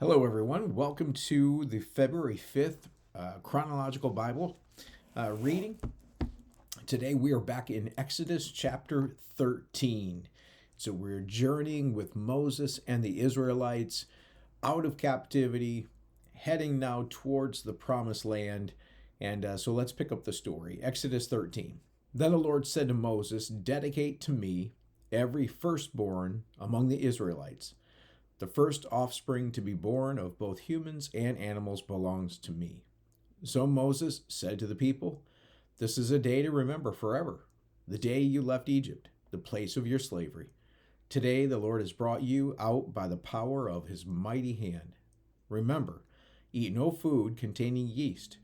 Hello, everyone. Welcome to the February 5th Chronological Bible reading. Today we are back in Exodus chapter 13. So we're journeying with Moses and the Israelites out of captivity, heading now towards the promised land. And so let's pick up the story. Exodus 13. Then the Lord said to Moses, "Dedicate to me every firstborn among the Israelites. The first offspring to be born of both humans and animals belongs to me." So Moses said to the people, "This is a day to remember forever, the day you left Egypt, the place of your slavery. Today the Lord has brought you out by the power of his mighty hand. Remember, eat no food containing yeast.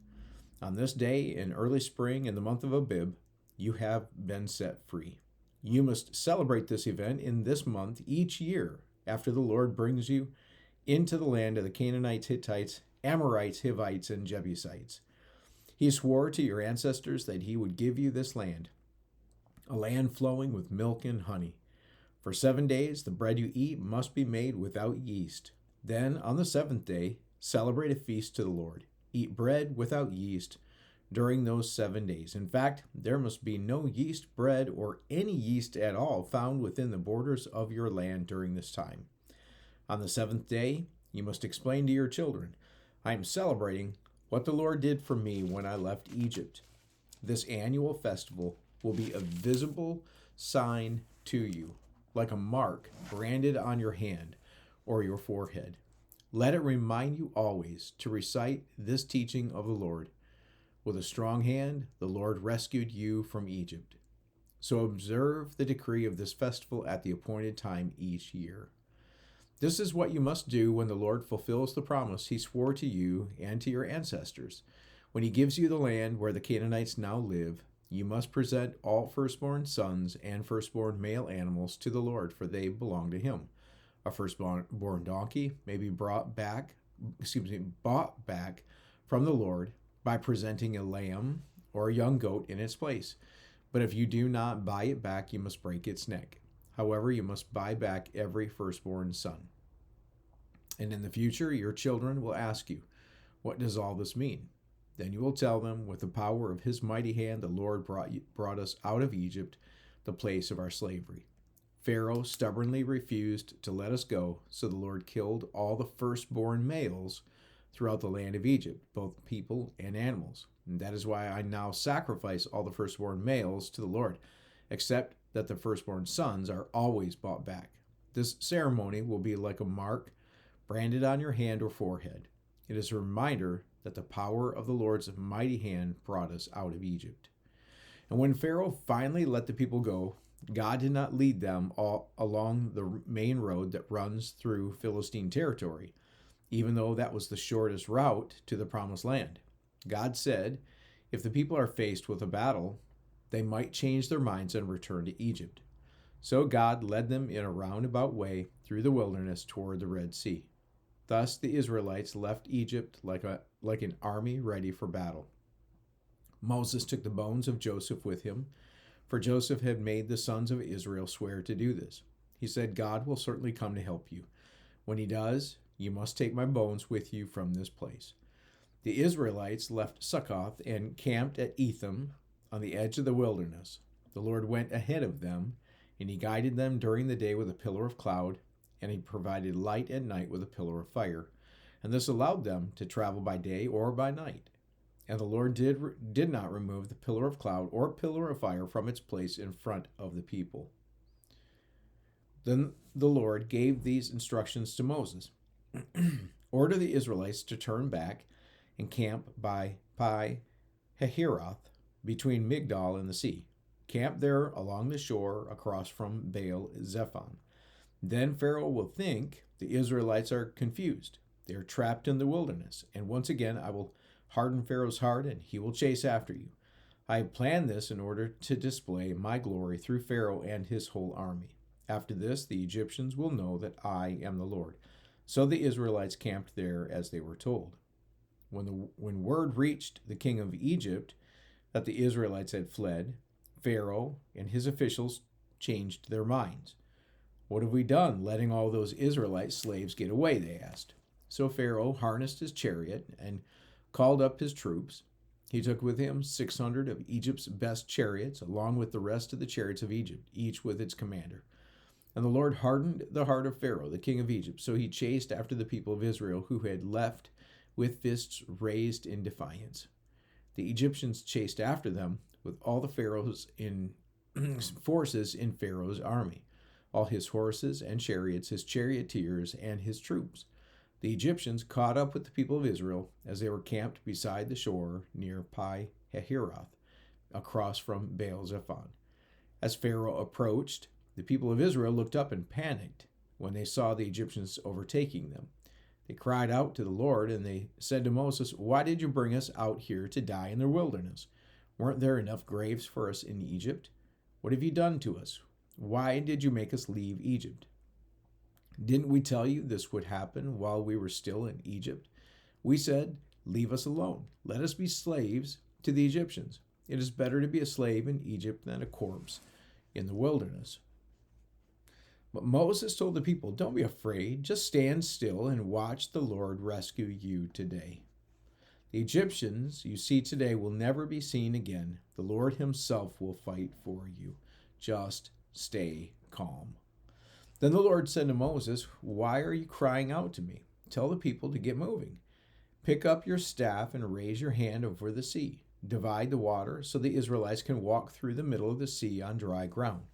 On this day in early spring in the month of Abib, you have been set free. You must celebrate this event in this month each year after the Lord brings you into the land of the Canaanites, Hittites, Amorites, Hivites, and Jebusites. He swore to your ancestors that he would give you this land, a land flowing with milk and honey. For 7 days the bread you eat must be made without yeast. Then on the seventh day, celebrate a feast to the Lord. Eat bread without yeast during those 7 days. In fact, there must be no yeast bread or any yeast at all found within the borders of your land during this time. On the seventh day, you must explain to your children, I am celebrating what the Lord did for me when I left Egypt. This annual festival will be a visible sign to you, like a mark branded on your hand or your forehead. Let it remind you always to recite this teaching of the Lord. With a strong hand, the Lord rescued you from Egypt. So observe the decree of this festival at the appointed time each year. This is what you must do when the Lord fulfills the promise he swore to you and to your ancestors. When he gives you the land where the Canaanites now live, you must present all firstborn sons and firstborn male animals to the Lord, for they belong to him. A firstborn donkey may be bought back from the Lord by presenting a lamb or a young goat in its place. But if you do not buy it back, you must break its neck. However, you must buy back every firstborn son. And in the future, your children will ask you, what does all this mean? Then you will tell them, with the power of his mighty hand, the Lord brought us out of Egypt, the place of our slavery. Pharaoh stubbornly refused to let us go, so the Lord killed all the firstborn males throughout the land of Egypt, both people and animals. And that is why I now sacrifice all the firstborn males to the Lord, except that the firstborn sons are always bought back. This ceremony will be like a mark branded on your hand or forehead. It is a reminder that the power of the Lord's mighty hand brought us out of Egypt. And when Pharaoh finally let the people go, God did not lead them all along the main road that runs through Philistine territory, even though that was the shortest route to the promised land. God said, if the people are faced with a battle, they might change their minds and return to Egypt. So God led them in a roundabout way through the wilderness toward the Red Sea. Thus the Israelites left Egypt like an army ready for battle. Moses took the bones of Joseph with him, for Joseph had made the sons of Israel swear to do this. He said, God will certainly come to help you. When he does, you must take my bones with you from this place. The Israelites left Succoth and camped at Etham on the edge of the wilderness. The Lord went ahead of them, and he guided them during the day with a pillar of cloud, and he provided light at night with a pillar of fire. And this allowed them to travel by day or by night. And the Lord did not remove the pillar of cloud or pillar of fire from its place in front of the people. Then the Lord gave these instructions to Moses. Order the Israelites to turn back and camp by Pi-hahiroth, between Migdol and the sea. Camp there along the shore across from Baal-zephon. Then Pharaoh will think the Israelites are confused. They are trapped in the wilderness, and once again I will harden Pharaoh's heart, and he will chase after you. I have planned this in order to display my glory through Pharaoh and his whole army. After this, the Egyptians will know that I am the Lord. So the Israelites camped there as they were told. When word reached the king of Egypt that the Israelites had fled, Pharaoh and his officials changed their minds. What have we done letting all those Israelite slaves get away? They asked. So Pharaoh harnessed his chariot and called up his troops. He took with him 600 of Egypt's best chariots, along with the rest of the chariots of Egypt, each with its commander. And the Lord hardened the heart of Pharaoh, the king of Egypt, so he chased after the people of Israel who had left with fists raised in defiance. The Egyptians chased after them with all the Pharaoh's forces in Pharaoh's army, all his horses and chariots, his charioteers, and his troops. The Egyptians caught up with the people of Israel as they were camped beside the shore near Pi-hahiroth, across from Baal-zephon. As Pharaoh approached, the people of Israel looked up and panicked when they saw the Egyptians overtaking them. They cried out to the Lord, and they said to Moses, "Why did you bring us out here to die in the wilderness? Weren't there enough graves for us in Egypt? What have you done to us? Why did you make us leave Egypt? Didn't we tell you this would happen while we were still in Egypt? We said, 'Leave us alone. Let us be slaves to the Egyptians. It is better to be a slave in Egypt than a corpse in the wilderness.'" But Moses told the people, "Don't be afraid. Just stand still and watch the Lord rescue you today. The Egyptians you see today will never be seen again. The Lord himself will fight for you. Just stay calm." Then the Lord said to Moses, "Why are you crying out to me? Tell the people to get moving. Pick up your staff and raise your hand over the sea. Divide the water so the Israelites can walk through the middle of the sea on dry ground.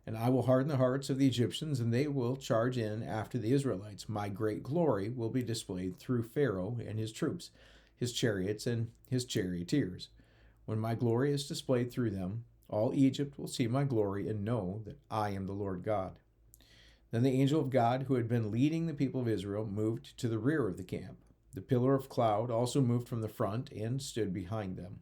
And I will harden the hearts of the Egyptians, and they will charge in after the Israelites. My great glory will be displayed through Pharaoh and his troops, his chariots, and his charioteers. When my glory is displayed through them, all Egypt will see my glory and know that I am the Lord God." Then the angel of God, who had been leading the people of Israel, moved to the rear of the camp. The pillar of cloud also moved from the front and stood behind them.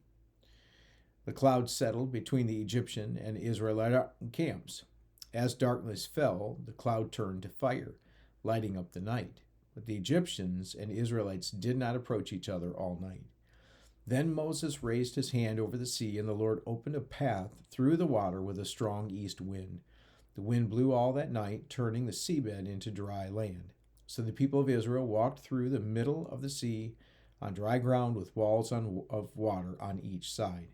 The cloud settled between the Egyptian and Israelite camps. As darkness fell, the cloud turned to fire, lighting up the night. But the Egyptians and Israelites did not approach each other all night. Then Moses raised his hand over the sea, and the Lord opened a path through the water with a strong east wind. The wind blew all that night, turning the seabed into dry land. So the people of Israel walked through the middle of the sea on dry ground with walls of water on each side.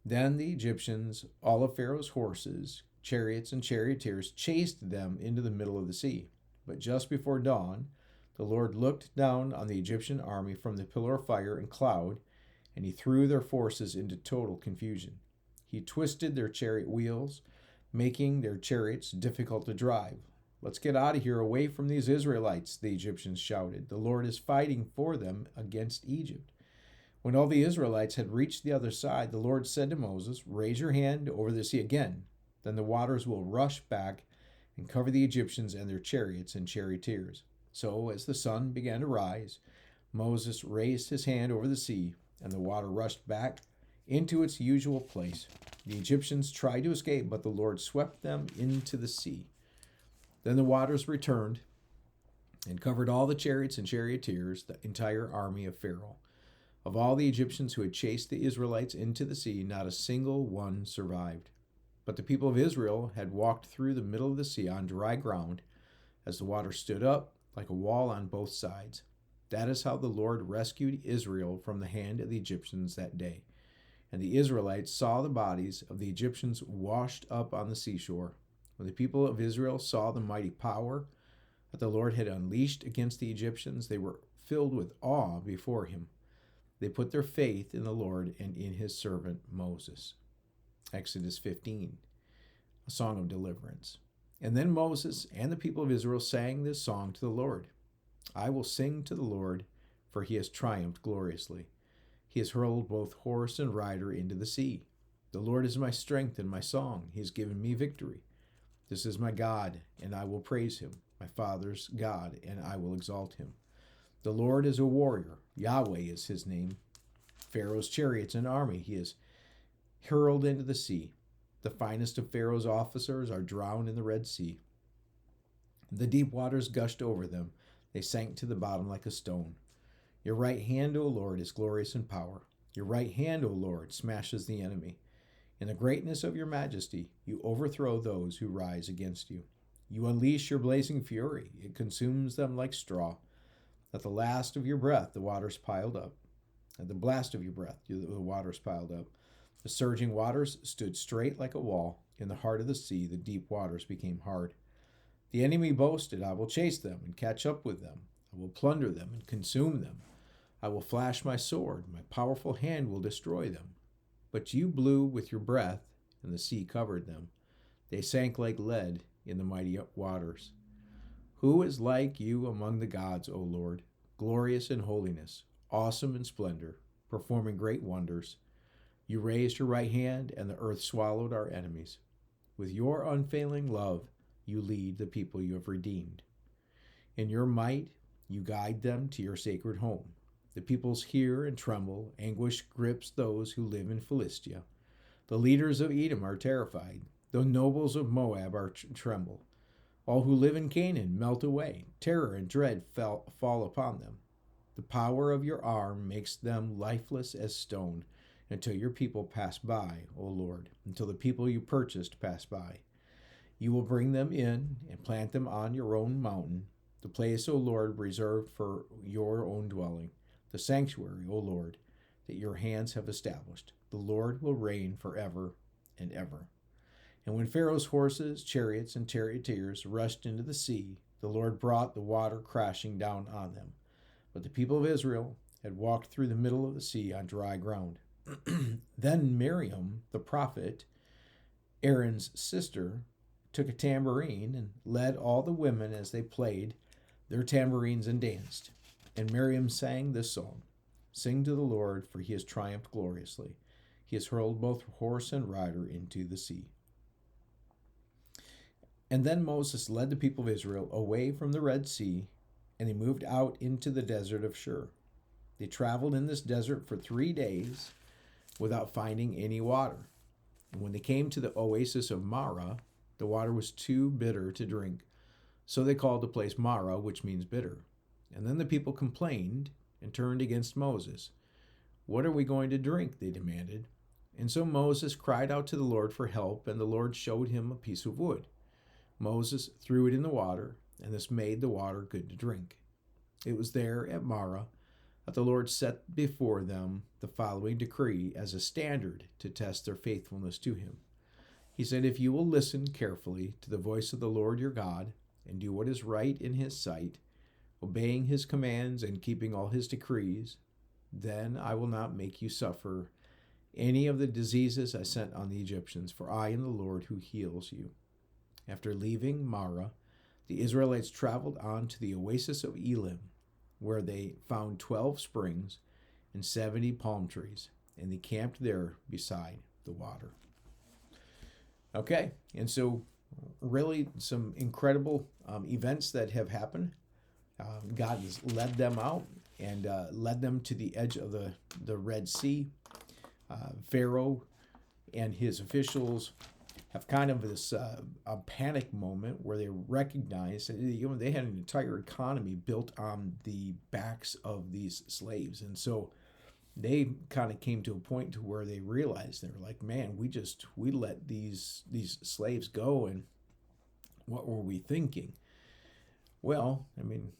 Then the Egyptians, all of Pharaoh's horses, chariots, and charioteers, chased them into the middle of the sea. But just before dawn, the Lord looked down on the Egyptian army from the pillar of fire and cloud, and he threw their forces into total confusion. He twisted their chariot wheels, making their chariots difficult to drive. "Let's get out of here, away from these Israelites," the Egyptians shouted. "The Lord is fighting for them against Egypt." When all the Israelites had reached the other side, the Lord said to Moses, "Raise your hand over the sea again. Then the waters will rush back and cover the Egyptians and their chariots and charioteers." So as the sun began to rise, Moses raised his hand over the sea, and the water rushed back into its usual place. The Egyptians tried to escape, but the Lord swept them into the sea. Then the waters returned and covered all the chariots and charioteers, the entire army of Pharaoh. Of all the Egyptians who had chased the Israelites into the sea, not a single one survived. But the people of Israel had walked through the middle of the sea on dry ground, as the water stood up like a wall on both sides. That is how the Lord rescued Israel from the hand of the Egyptians that day. And the Israelites saw the bodies of the Egyptians washed up on the seashore. When the people of Israel saw the mighty power that the Lord had unleashed against the Egyptians, they were filled with awe before him. They put their faith in the Lord and in his servant Moses. Exodus 15, a song of deliverance. And then Moses and the people of Israel sang this song to the Lord. "I will sing to the Lord, for he has triumphed gloriously. He has hurled both horse and rider into the sea. The Lord is my strength and my song. He has given me victory. This is my God, and I will praise him, my father's God, and I will exalt him. The Lord is a warrior. Yahweh is his name. Pharaoh's chariots and army he has hurled into the sea. The finest of Pharaoh's officers are drowned in the Red Sea. The deep waters gushed over them. They sank to the bottom like a stone. Your right hand, O Lord, is glorious in power. Your right hand, O Lord, smashes the enemy. In the greatness of your majesty, you overthrow those who rise against you. You unleash your blazing fury. It consumes them like straw. At the last of your breath, the waters piled up. At the blast of your breath, the waters piled up. The surging waters stood straight like a wall. In the heart of the sea, the deep waters became hard. The enemy boasted, I will chase them and catch up with them. I will plunder them and consume them. I will flash my sword. My powerful hand will destroy them. But you blew with your breath, and the sea covered them. They sank like lead in the mighty waters. Who is like you among the gods, O Lord, glorious in holiness, awesome in splendor, performing great wonders? You raised your right hand, and the earth swallowed our enemies. With your unfailing love, you lead the people you have redeemed. In your might, you guide them to your sacred home. The peoples hear and tremble. Anguish grips those who live in Philistia. The leaders of Edom are terrified. The nobles of Moab are tremble. All who live in Canaan melt away. Terror and dread fall upon them. The power of your arm makes them lifeless as stone until your people pass by, O Lord, until the people you purchased pass by. You will bring them in and plant them on your own mountain, the place, O Lord, reserved for your own dwelling, the sanctuary, O Lord, that your hands have established. The Lord will reign forever and ever. And when Pharaoh's horses, chariots, and charioteers rushed into the sea, the Lord brought the water crashing down on them. But the people of Israel had walked through the middle of the sea on dry ground. Then Miriam, the prophet, Aaron's sister, took a tambourine and led all the women as they played their tambourines and danced. And Miriam sang this song, Sing to the Lord, for he has triumphed gloriously. He has hurled both horse and rider into the sea. And then Moses led the people of Israel away from the Red Sea, and they moved out into the desert of Shur. They traveled in this desert for 3 days without finding any water. And when they came to the oasis of Marah, the water was too bitter to drink. So they called the place Marah, which means bitter. And then the people complained and turned against Moses. What are we going to drink? They demanded. And so Moses cried out to the Lord for help, and the Lord showed him a piece of wood. Moses threw it in the water, and this made the water good to drink. It was there at Marah that the Lord set before them the following decree as a standard to test their faithfulness to him. He said, If you will listen carefully to the voice of the Lord your God and do what is right in his sight, obeying his commands and keeping all his decrees, then I will not make you suffer any of the diseases I sent on the Egyptians, for I am the Lord who heals you. After leaving Marah, the Israelites traveled on to the oasis of Elim, where they found 12 springs and 70 palm trees, and they camped there beside the water. Okay, and so really some incredible events that have happened. God has led them out and led them to the edge of the Red Sea. Pharaoh and his officials have kind of this a panic moment where they recognize that they had an entire economy built on the backs of these slaves, and so they kind of came to a point to where they realized they were like, man, we let these slaves go, and what were we thinking? Well, I mean,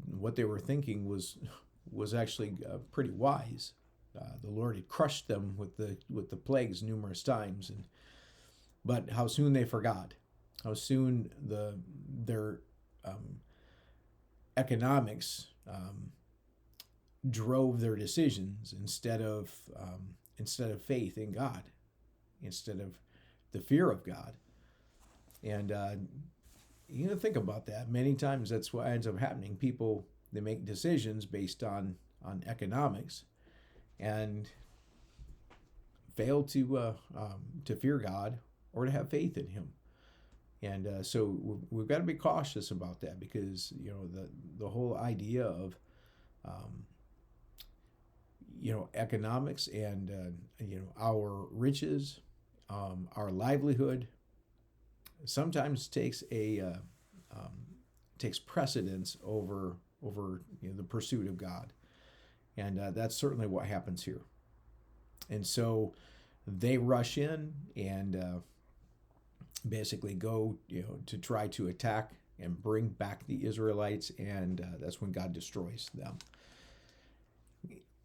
what they were thinking was actually pretty wise. The Lord had crushed them with the plagues numerous times, but how soon they forgot, how soon their economics drove their decisions instead of faith in God, instead of the fear of God. And think about that. Many times that's what ends up happening. People, they make decisions based on economics and fail to fear God or to have faith in him. And so we've got to be cautious about that, because the whole idea of economics and our riches, our livelihood sometimes takes precedence over the pursuit of God. And that's certainly what happens here. And so they rush in and basically go to try to attack and bring back the Israelites, and that's when God destroys them.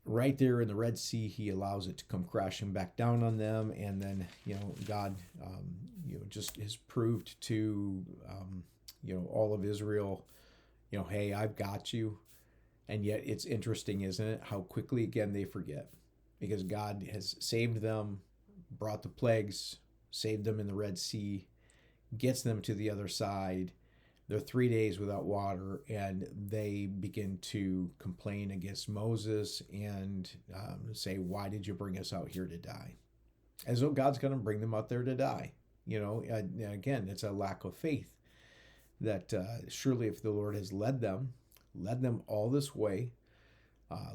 Right there in the Red Sea, he allows it to come crashing back down on them, and then God just has proved to all of Israel, hey, I've got you. And yet it's interesting, isn't it, how quickly again they forget, because God has saved them, brought the plagues, saved them in the Red Sea, gets them to the other side. They're 3 days without water, and they begin to complain against Moses and say, why did you bring us out here to die? As though God's going to bring them out there to die. Again, it's a lack of faith that surely if the Lord has led them all this way,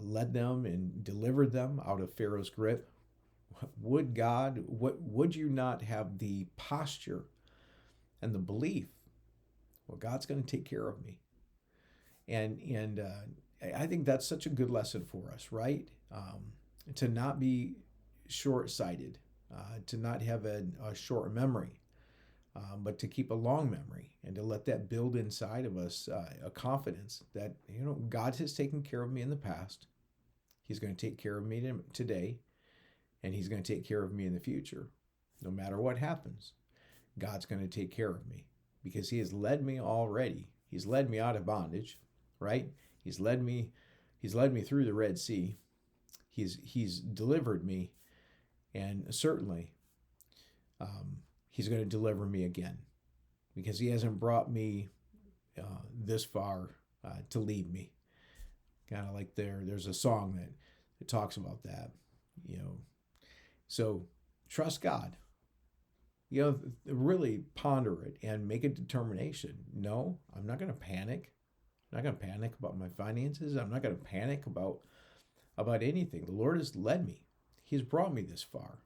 led them and delivered them out of Pharaoh's grip, would you not have the posture and the belief, well, God's going to take care of me? And I think that's such a good lesson for us, right? To not be short-sighted, to not have a short memory, but to keep a long memory, and to let that build inside of us a confidence that, God has taken care of me in the past. He's going to take care of me today, and he's going to take care of me in the future. No matter what happens, God's going to take care of me, because he has led me already. He's led me out of bondage, right? He's led me through the Red Sea. He's delivered me, and certainly he's going to deliver me again, because he hasn't brought me this far to leave me. Kind of like there's a song that talks about that, So trust God. Really ponder it and make a determination. No, I'm not going to panic. I'm not going to panic about my finances. I'm not going to panic about anything. The Lord has led me. He's brought me this far,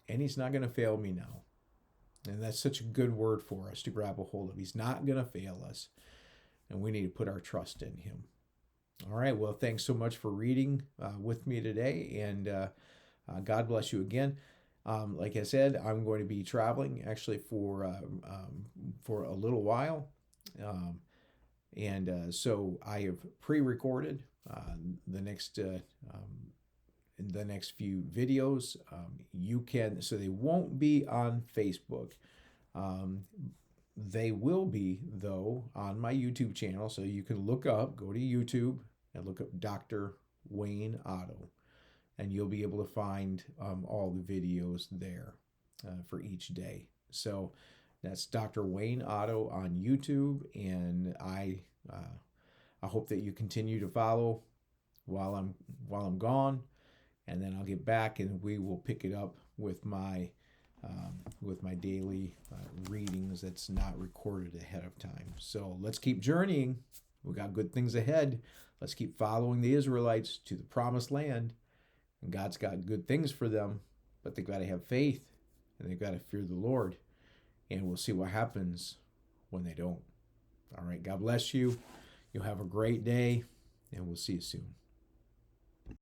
and he's not going to fail me now. And that's such a good word for us to grab a hold of. He's not going to fail us, and we need to put our trust in him. All right, well, thanks so much for reading with me today, and God bless you again. Like I said, I'm going to be traveling actually for a little while, so I have pre-recorded the next few videos. So they won't be on Facebook. They will be, though, on my YouTube channel. So you can go to YouTube and look up Dr. Wayne Otto, and you'll be able to find all the videos there for each day. So that's Dr. Wayne Otto on YouTube, and I hope that you continue to follow while I'm gone, and then I'll get back and we will pick it up with my daily readings that's not recorded ahead of time. So let's keep journeying. We got good things ahead. Let's keep following the Israelites to the promised land. And God's got good things for them, but they've got to have faith, and they've got to fear the Lord. And we'll see what happens when they don't. All right, God bless you. You'll have a great day, and we'll see you soon.